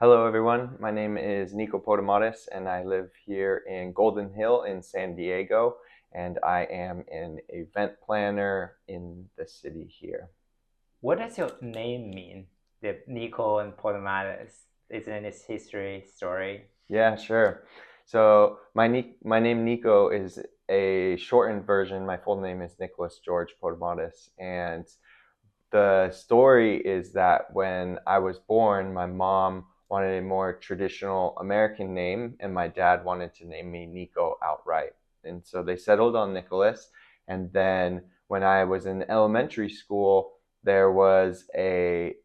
Hello, everyone. My name is Niko Podimatis, and I live here in Golden Hill in San Diego, and I am an event planner in the city here. What does your name mean? The Niko and Podimatis. Isn't its history story? Yeah, sure. So my name Niko is a shortened version. My full name is Nicholas George Podimatis, and the story is that when I was born, my mom wanted a more traditional American name, and my dad wanted to name me Niko outright. And so they settled on Nicholas. And then when I was in elementary school, there was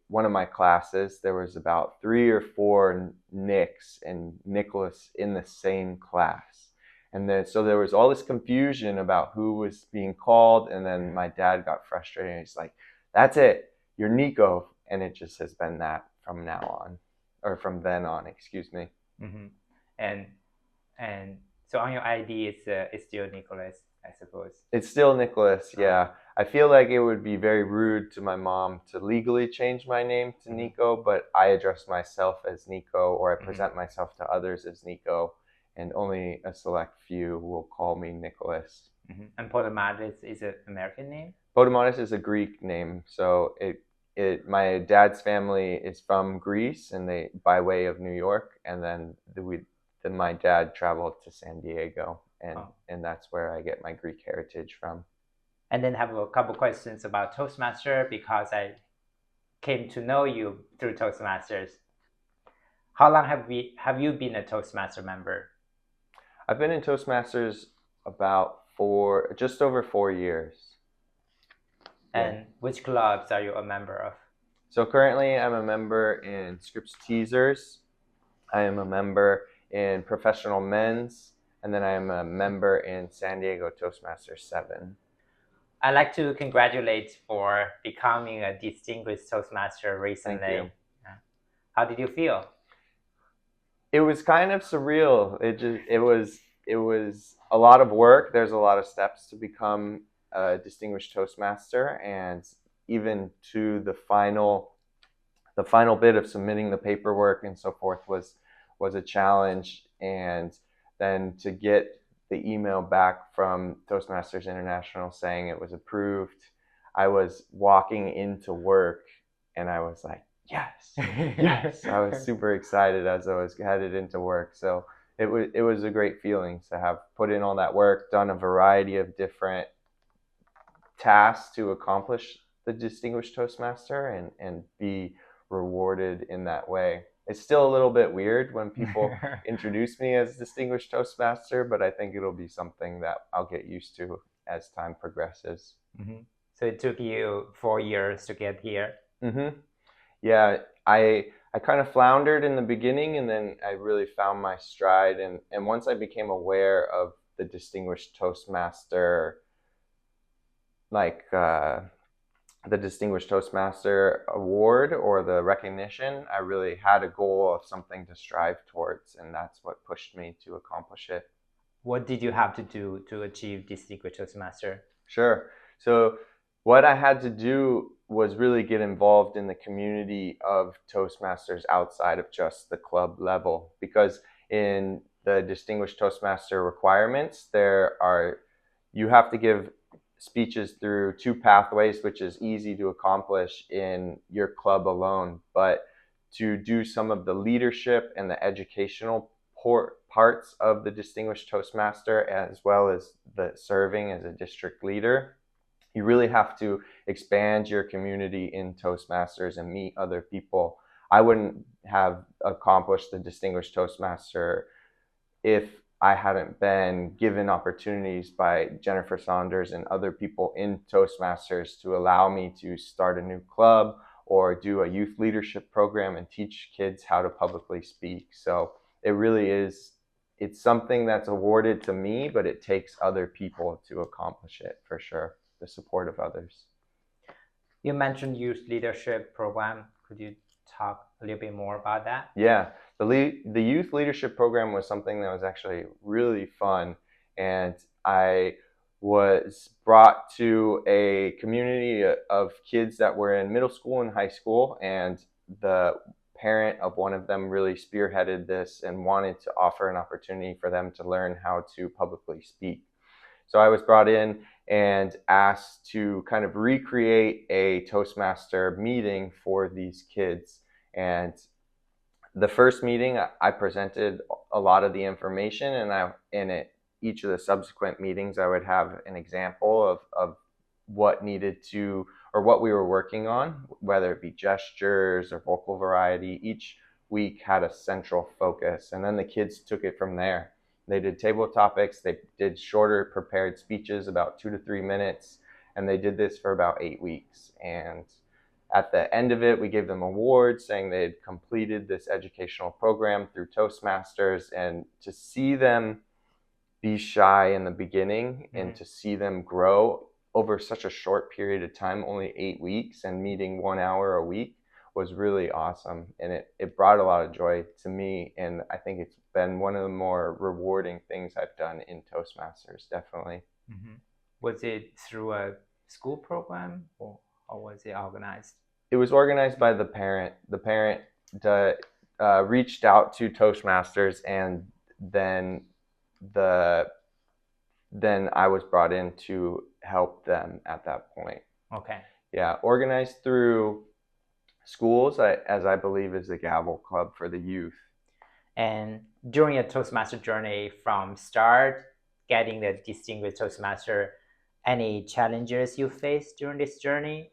one of my classes, there was about 3 or 4 Nicks and Nicholas in the same class. And then so there was all this confusion about who was being called, and then my dad got frustrated and he's like, that's it, you're Niko. And it just has been that from now on, or from then on, excuse me. Mm-hmm. And and so on your ID, it's still Nicholas, I suppose. It's still Nicholas, yeah. I feel like it would be very rude to my mom to legally change my name to Niko, but I address myself as Niko, or I present myself to others as Niko, and only a select few will call me Nicholas. And Podimatis is an American name? Podimatis is a Greek name, so my dad's family is from Greece, and they by way of New York, and then my dad traveled to San Diego, and that's where I get my Greek heritage from. And then have a couple questions about Toastmaster, because I came to know you through Toastmasters. How long have you been a Toastmaster member? I've been in Toastmasters about just over 4 years. And which clubs are you a member of? So currently I'm a member in Scripps Teasers. I am a member in Professional Men's, and then I am a member in San Diego Toastmasters 7. I'd like to congratulate for becoming a Distinguished Toastmaster recently. Thank you. How did you feel? It was kind of surreal. It was a lot of work. There's a lot of steps to become a Distinguished Toastmaster, and even to the final bit of submitting the paperwork and so forth was a challenge. And then to get the email back from Toastmasters International saying it was approved, I was walking into work and I was like, yes, yes. I was super excited as I was headed into work. So it was a great feeling to have put in all that work, done a variety of different tasks to accomplish the Distinguished Toastmaster, and be rewarded in that way. It's still a little bit weird when people introduce me as Distinguished Toastmaster, but I think it'll be something that I'll get used to as time progresses. So it took you 4 years to get here? Yeah, I kind of floundered in the beginning, and then I really found my stride. And once I became aware of the Distinguished Toastmaster, the Distinguished Toastmaster Award or the recognition, I really had a goal of something to strive towards, and that's what pushed me to accomplish it. What did you have to do to achieve Distinguished Toastmaster? Sure. So what I had to do was really get involved in the community of Toastmasters outside of just the club level, because in the Distinguished Toastmaster requirements, you have to give speeches through 2 pathways, which is easy to accomplish in your club alone. But to do some of the leadership and the educational parts of the Distinguished Toastmaster, as well as the serving as a district leader, you really have to expand your community in Toastmasters and meet other people. I wouldn't have accomplished the Distinguished Toastmaster if I hadn't been given opportunities by Jennifer Saunders and other people in Toastmasters to allow me to start a new club or do a youth leadership program and teach kids how to publicly speak. So it really is, it's something that's awarded to me, but it takes other people to accomplish it, for sure, the support of others. You mentioned youth leadership program. Could you talk a little bit more about that? Yeah. The youth leadership program was something that was actually really fun, and I was brought to a community of kids that were in middle school and high school, and the parent of one of them really spearheaded this and wanted to offer an opportunity for them to learn how to publicly speak. So I was brought in and asked to kind of recreate a Toastmaster meeting for these kids. And the first meeting, I presented a lot of the information, and each of the subsequent meetings, I would have an example of what needed to, or what we were working on, whether it be gestures or vocal variety. Each week had a central focus, and then the kids took it from there. They did table topics, they did shorter prepared speeches, about 2 to 3 minutes, and they did this for about 8 weeks. And at the end of it, we gave them awards saying they had completed this educational program through Toastmasters. And to see them be shy in the beginning and to see them grow over such a short period of time, only 8 weeks, and meeting 1 hour a week, was really awesome. And it brought a lot of joy to me. And I think it's been one of the more rewarding things I've done in Toastmasters, definitely. Was it through a school program, or was it organized? It was organized by the parent. The parent reached out to Toastmasters, and then I was brought in to help them at that point. Okay. Yeah, organized through schools, as I believe is the Gavel Club for the youth. And during your Toastmaster journey, from start getting the Distinguished Toastmaster, any challenges you faced during this journey?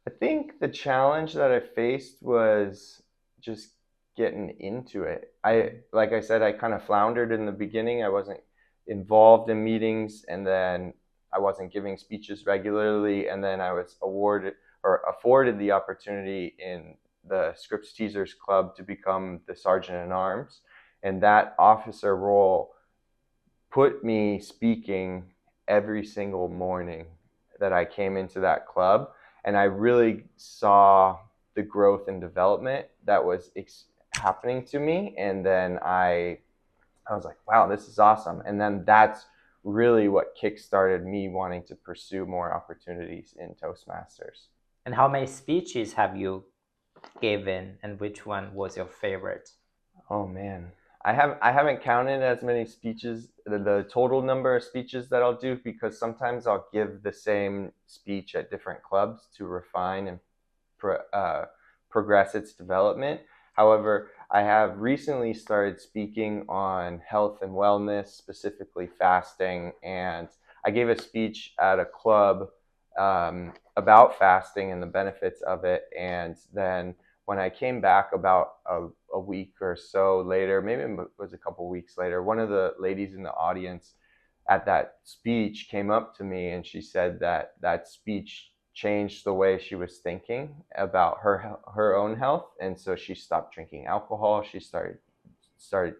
I think the challenge that I faced was just getting into it. Like I said, I kind of floundered in the beginning. I wasn't involved in meetings, and then I wasn't giving speeches regularly, and then I was afforded the opportunity in the Scripps Teasers Club to become the Sergeant-at-Arms, and that officer role put me speaking every single morning that I came into that club. And I really saw the growth and development that was happening to me. And then I was like, wow, this is awesome. And then that's really what kickstarted me wanting to pursue more opportunities in Toastmasters. And how many speeches have you given, and which one was your favorite? Oh man, I haven't counted as many speeches, the total number of speeches that I'll do, because sometimes I'll give the same speech at different clubs to refine and progress its development. However, I have recently started speaking on health and wellness, specifically fasting, and I gave a speech at a club about fasting and the benefits of it. And then when I came back about a week or so later, maybe it was a couple weeks later, one of the ladies in the audience at that speech came up to me, and she said that that speech changed the way she was thinking about her own health. And so she stopped drinking alcohol. She started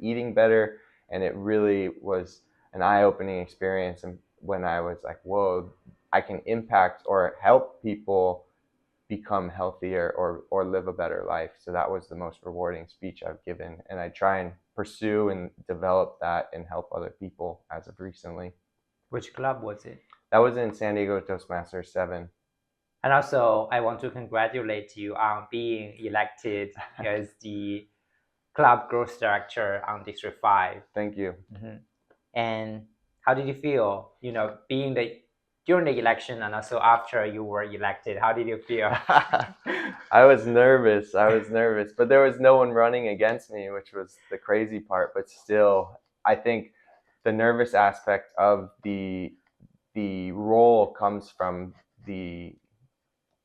eating better, and it really was an eye-opening experience. And when I was like, whoa, I can impact or help people become healthier or live a better life. So that was the most rewarding speech I've given, and I try and pursue and develop that and help other people as of recently. Which club was it? That was in San Diego Toastmasters 7. And also, I want to congratulate you on being elected as the club growth director on District 5. Thank you. And how did you feel, being during the election and also after you were elected? How did you feel? I was nervous, but there was no one running against me, which was the crazy part. But still, I think the nervous aspect of the role comes from the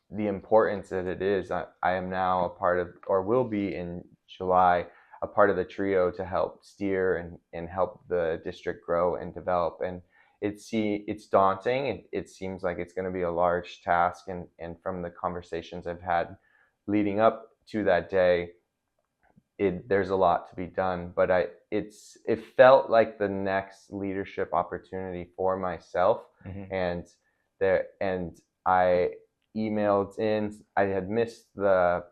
importance that it is. I am now a part of, or will be in July, a part of the trio to help steer and help the district grow and develop. And it's daunting. It seems like it's going to be a large task. And from the conversations I've had leading up to that day, there's a lot to be done. But it felt like the next leadership opportunity for myself. And I emailed in. I had missed the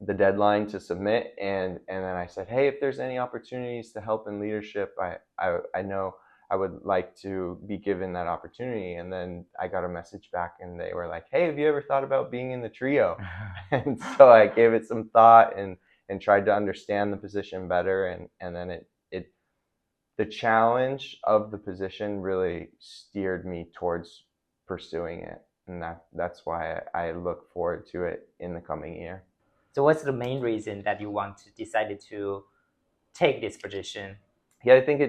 deadline to submit, and then I said, hey, if there's any opportunities to help in leadership, I know I would like to be given that opportunity. And then I got a message back, and they were like, hey, have you ever thought about being in the trio? And so I gave it some thought, and and tried to understand the position better. And then the challenge of the position really steered me towards pursuing it. And that's why I look forward to it in the coming year. So what's the main reason that you decided to take this position? Yeah, I think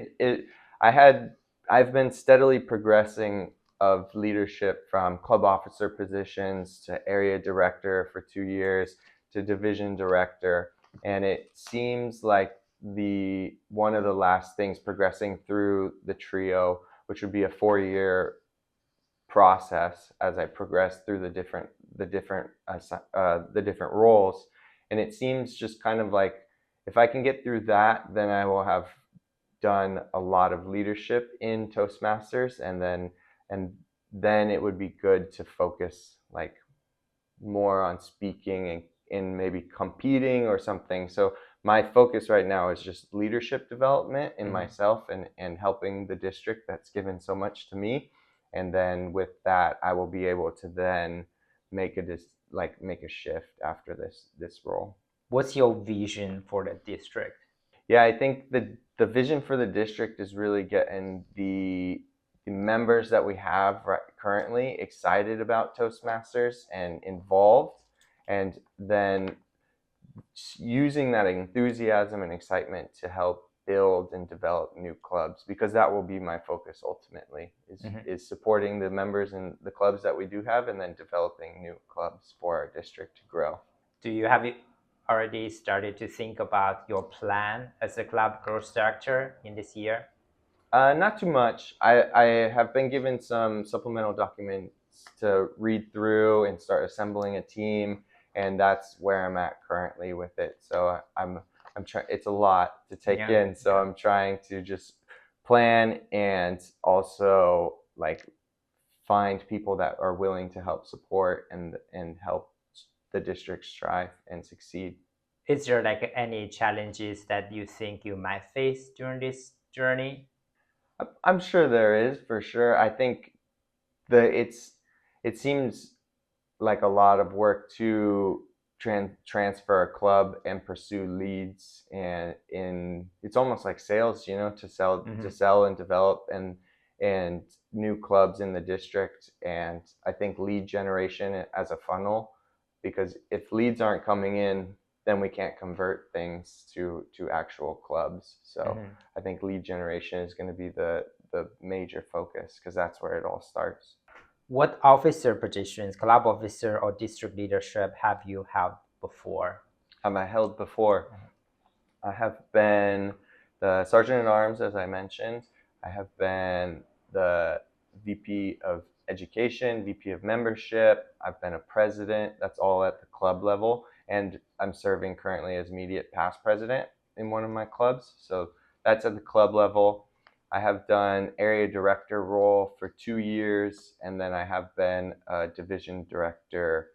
I've been steadily progressing of leadership from club officer positions to area director for 2 years to division director. And it seems like one of the last things progressing through the trio, which would be a 4-year process as I progress through the different roles. And it seems just kind of like if I can get through that, then I will have done a lot of leadership in Toastmasters, and then it would be good to focus like more on speaking and maybe competing or something. So my focus right now is just leadership development in myself and helping the district that's given so much to me. And then with that, I will be able to then make a shift after this role. What's your vision for the district? Yeah, I think the vision for the district is really getting the members that we have currently excited about Toastmasters and involved, and then using that enthusiasm and excitement to help build and develop new clubs, because that will be my focus ultimately is supporting the members in the clubs that we do have, and then developing new clubs for our district to grow. Do you have already started to think about your plan as a club growth director in this year? Not too much. I have been given some supplemental documents to read through and start assembling a team, and that's where I'm at currently with it. So I'm trying. It's a lot to take in, so I'm trying to just plan and also like find people that are willing to help support and help the district strive and succeed. Is there like any challenges that you think you might face during this journey? I'm sure there is, for sure. I think it seems like a lot of work to transfer a club and pursue leads, and it's almost like sales, to sell and develop and new clubs in the district. And I think lead generation as a funnel, because if leads aren't coming in, then we can't convert things to actual clubs. So I think lead generation is going to be the major focus, because that's where it all starts. What officer positions, club officer or district leadership, have you held before? Have I held before? I have been the Sergeant at Arms, as I mentioned. I have been the VP of Education, VP of Membership. I've been a president. That's all at the club level. And I'm serving currently as immediate past president in one of my clubs. So that's at the club level. I have done area director role for 2 years, and then I have been a division director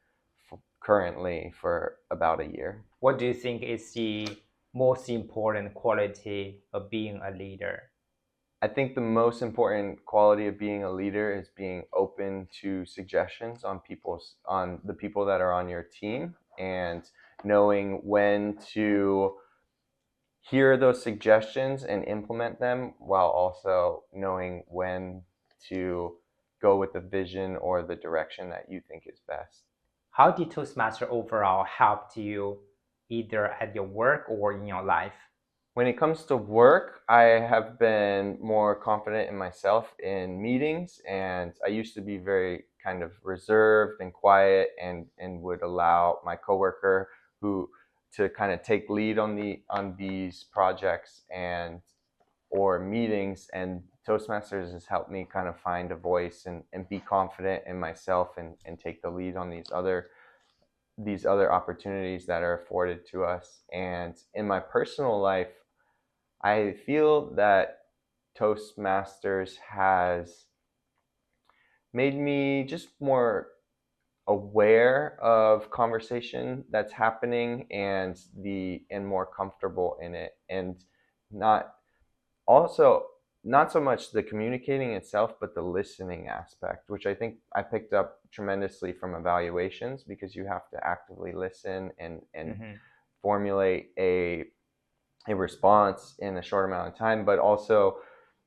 currently for about a year. What do you think is the most important quality of being a leader? I think the most important quality of being a leader is being open to suggestions on the people that are on your team, and knowing when to hear those suggestions and implement them, while also knowing when to go with the vision or the direction that you think is best. How did Toastmaster overall help you either at your work or in your life? When it comes to work, I have been more confident in myself in meetings, and I used to be very kind of reserved and quiet, and would allow my coworker to kind of take lead on these projects or meetings. And Toastmasters has helped me kind of find a voice and be confident in myself and take the lead on these other opportunities that are afforded to us. And in my personal life, I feel that Toastmasters has made me just more aware of conversation that's happening, and more comfortable in it, and not so much the communicating itself, but the listening aspect, which I think I picked up tremendously from evaluations, because you have to actively listen and formulate a response in a short amount of time, but also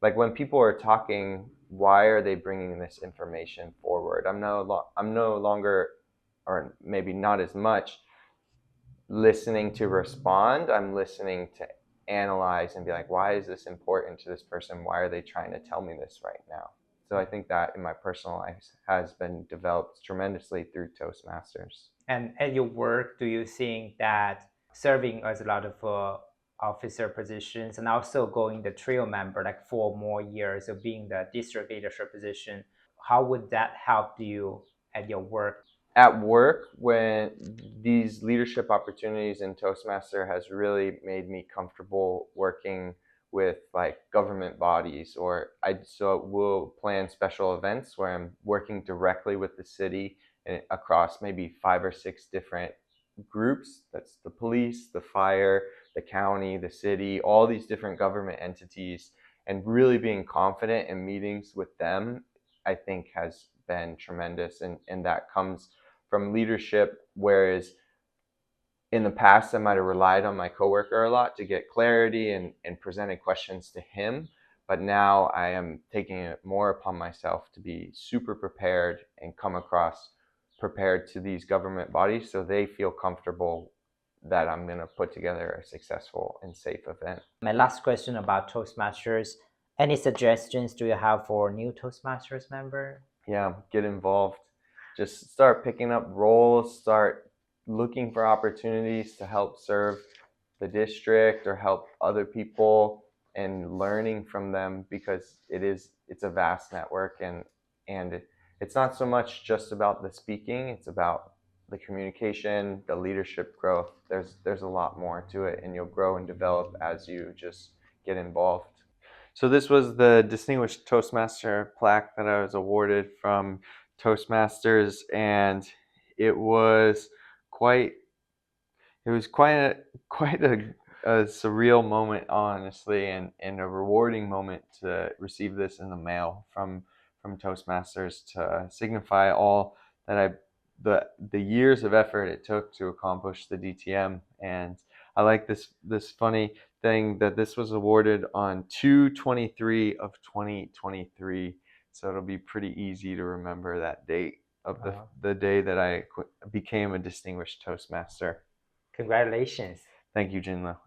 like when people are talking, why are they bringing this information forward? I'm no longer, or maybe not as much, listening to respond. I'm listening to analyze and be like, why is this important to this person? Why are they trying to tell me this right now? So I think that in my personal life has been developed tremendously through Toastmasters. And at your work, do you think that serving as a lot of officer positions and also going the trio member like 4 more years of being the district leadership position, how would that help you at your work? At work, when these leadership opportunities in Toastmaster has really made me comfortable working with like government bodies, or so we'll plan special events where I'm working directly with the city and across maybe 5 or 6 different groups. That's the police, the fire, the county, the city, all these different government entities, and really being confident in meetings with them, I think has been tremendous. And that comes from leadership, whereas in the past I might have relied on my coworker a lot to get clarity and presented questions to him, but now I am taking it more upon myself to be super prepared and come across prepared to these government bodies so they feel comfortable that I'm going to put together a successful and safe event. My last question about Toastmasters, any suggestions do you have for new Toastmasters member? Yeah, get involved. Just start picking up roles, start looking for opportunities to help serve the district or help other people and learning from them, because it's a vast network, and it's not so much just about the speaking, it's about the communication, the leadership growth. There's a lot more to it, and you'll grow and develop as you just get involved. So this was the Distinguished Toastmaster plaque that I was awarded from Toastmasters, and it was quite a surreal moment, honestly, and a rewarding moment to receive this in the mail from Toastmasters to signify all that the years of effort it took to accomplish the DTM. And I like this funny thing that this was awarded on 2/23 of 2023, so it'll be pretty easy to remember that date of the day that I became a Distinguished Toastmaster. Congratulations. Thank you, Jinlo.